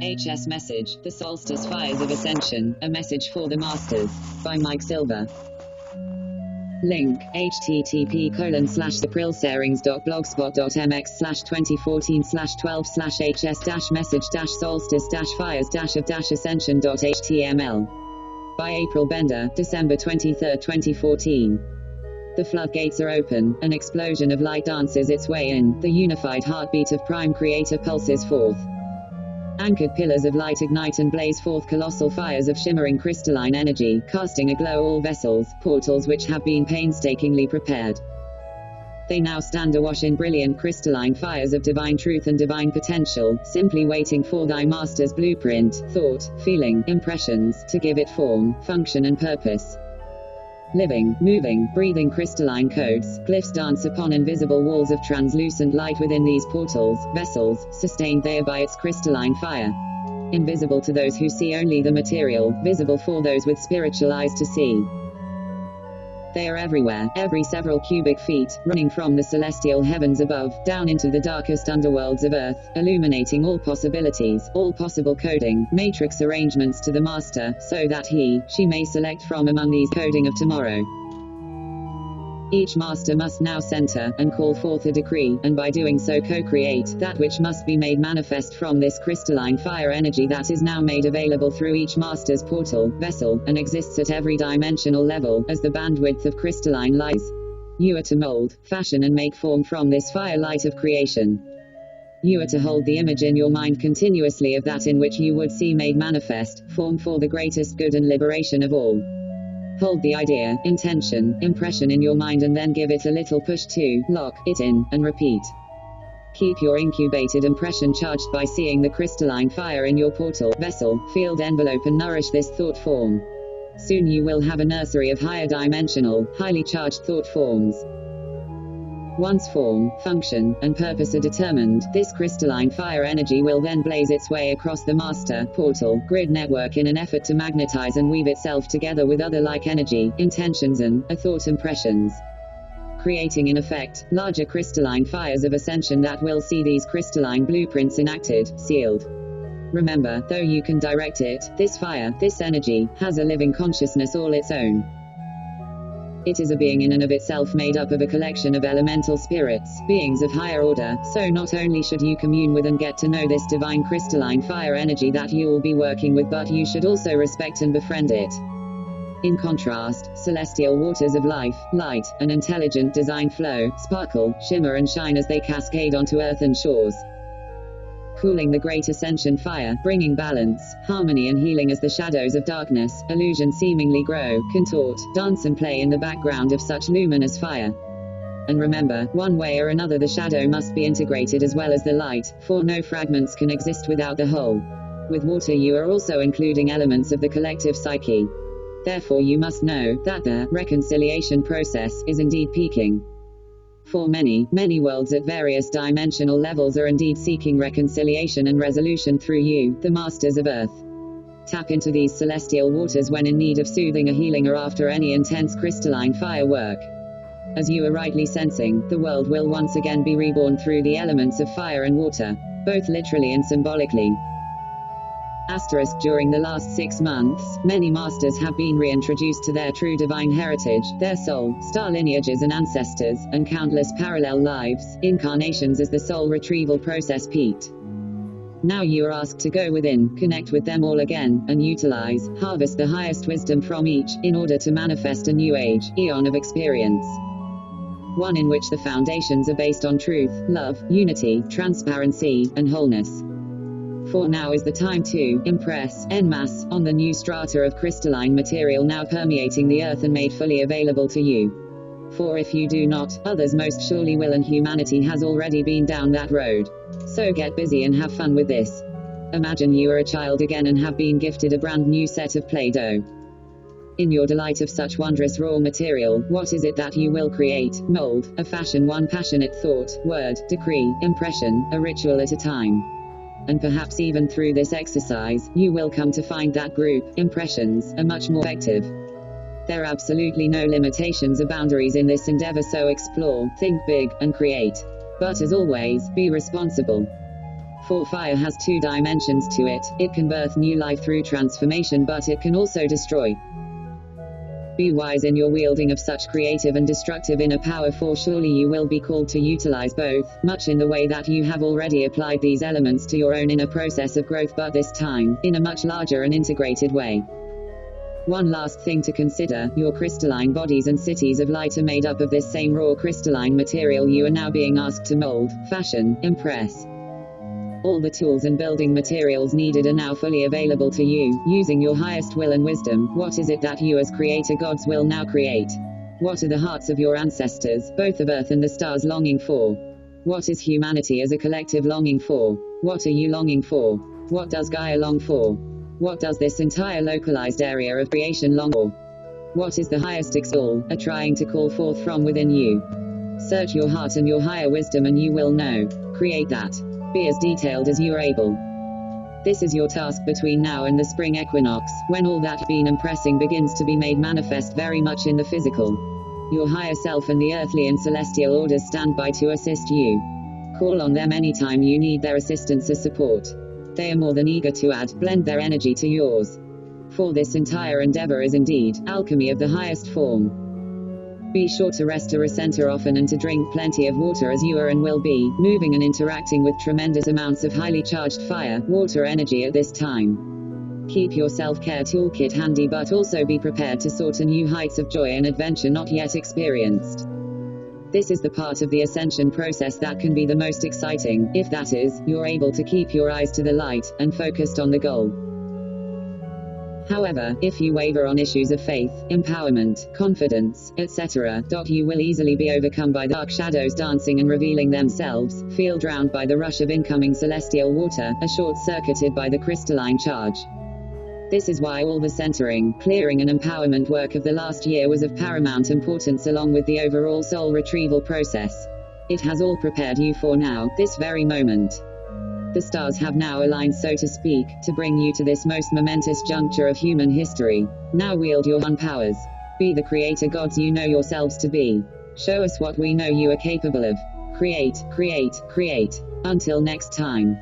HS message, The Solstice Fires of Ascension, a message for the Masters, by Mike Silver. Link, http://theprilsairings.blogspot.mx/2014/12/hs-message-fires-of-ascension.html. By April Bender, December 23, 2014. The floodgates are open, an explosion of light dances its way in, the unified heartbeat of Prime Creator pulses forth. Anchored pillars of light ignite and blaze forth colossal fires of shimmering crystalline energy, casting aglow all vessels, portals which have been painstakingly prepared. They now stand awash in brilliant crystalline fires of divine truth and divine potential, simply waiting for thy master's blueprint, thought, feeling, impressions, to give it form, function and purpose. Living, moving, breathing crystalline codes, glyphs dance upon invisible walls of translucent light within these portals, vessels, sustained there by its crystalline fire. Invisible to those who see only the material, visible for those with spiritual eyes to see. They are everywhere, every several cubic feet, running from the celestial heavens above, down into the darkest underworlds of Earth, illuminating all possibilities, all possible coding, matrix arrangements to the Master, so that she may select from among these coding of tomorrow. Each Master must now center, and call forth a decree, and by doing so co-create that which must be made manifest from this crystalline fire energy that is now made available through each Master's portal, vessel, and exists at every dimensional level, as the bandwidth of crystalline lies. You are to mold, fashion and make form from this fire light of creation. You are to hold the image in your mind continuously of that in which you would see made manifest, form for the greatest good and liberation of all. Hold the idea, intention, impression in your mind and then give it a little push to lock it in, and repeat. Keep your incubated impression charged by seeing the crystalline fire in your portal, vessel, field envelope and nourish this thought form. Soon you will have a nursery of higher dimensional, highly charged thought forms. Once form, function, and purpose are determined, this crystalline fire energy will then blaze its way across the master portal grid network in an effort to magnetize and weave itself together with other like energy, intentions and thought impressions. Creating in effect, larger crystalline fires of ascension that will see these crystalline blueprints enacted, sealed. Remember, though you can direct it, this fire, this energy, has a living consciousness all its own. It is a being in and of itself made up of a collection of elemental spirits, beings of higher order, so not only should you commune with and get to know this divine crystalline fire energy that you will be working with, but you should also respect and befriend it. In contrast, celestial waters of life, light, and intelligent design flow, sparkle, shimmer and shine as they cascade onto earthen shores. Cooling the great ascension fire, bringing balance, harmony and healing as the shadows of darkness, illusion seemingly grow, contort, dance and play in the background of such luminous fire. And remember, one way or another the shadow must be integrated as well as the light, for no fragments can exist without the whole. With water you are also including elements of the collective psyche. Therefore you must know that the reconciliation process is indeed peaking. For many, many worlds at various dimensional levels are indeed seeking reconciliation and resolution through you, the Masters of Earth. Tap into these celestial waters when in need of soothing or healing or after any intense crystalline firework. As you are rightly sensing, the world will once again be reborn through the elements of fire and water, both literally and symbolically. Asterisk. During the last 6 months, many masters have been reintroduced to their true divine heritage, their soul, star lineages and ancestors, and countless parallel lives, incarnations as the soul retrieval process peaked. Now you are asked to go within, connect with them all again, and utilize, harvest the highest wisdom from each, in order to manifest a new age, eon of experience. One in which the foundations are based on truth, love, unity, transparency, and wholeness. For now is the time to impress, en masse, on the new strata of crystalline material now permeating the earth and made fully available to you. For if you do not, others most surely will, and humanity has already been down that road. So get busy and have fun with this. Imagine you are a child again and have been gifted a brand new set of Play-Doh. In your delight of such wondrous raw material, what is it that you will create, mold, or fashion one passionate thought, word, decree, impression, a ritual at a time? And perhaps even through this exercise, you will come to find that group, impressions, are much more effective. There are absolutely no limitations or boundaries in this endeavor, so explore, think big, and create. But as always, be responsible. For fire has two dimensions to it. It can birth new life through transformation, but it can also destroy. Be wise in your wielding of such creative and destructive inner power, for surely you will be called to utilize both, much in the way that you have already applied these elements to your own inner process of growth, but this time, in a much larger and integrated way. One last thing to consider, your crystalline bodies and cities of light are made up of this same raw crystalline material you are now being asked to mold, fashion, impress. All the tools and building materials needed are now fully available to you, using your highest will and wisdom. What is it that you as creator gods will now create? What are the hearts of your ancestors, both of earth and the stars, longing for? What is humanity as a collective longing for? What are you longing for? What does Gaia long for? What does this entire localized area of creation long for? What is the highest all are trying to call forth from within you? Search your heart and your higher wisdom and you will know. Create that. Be as detailed as you are able. This is your task between now and the spring equinox, when all that been impressing begins to be made manifest very much in the physical. Your higher self and the earthly and celestial orders stand by to assist you. Call on them anytime you need their assistance or support. They are more than eager to blend their energy to yours. For this entire endeavor is indeed alchemy of the highest form. Be sure to rest or recenter often and to drink plenty of water, as you are and will be moving and interacting with tremendous amounts of highly charged fire, water energy at this time. Keep your self-care toolkit handy, but also be prepared to soar to new heights of joy and adventure not yet experienced. This is the part of the ascension process that can be the most exciting, if that is, you're able to keep your eyes to the light, and focused on the goal. However, if you waver on issues of faith, empowerment, confidence, etc., you will easily be overcome by dark shadows dancing and revealing themselves, feel drowned by the rush of incoming celestial water, are short-circuited by the crystalline charge. This is why all the centering, clearing and empowerment work of the last year was of paramount importance, along with the overall soul retrieval process. It has all prepared you for now, this very moment. The stars have now aligned, so to speak, to bring you to this most momentous juncture of human history. Now wield your powers. Be the creator gods you know yourselves to be. Show us what we know you are capable of. Create, create, create. Until next time.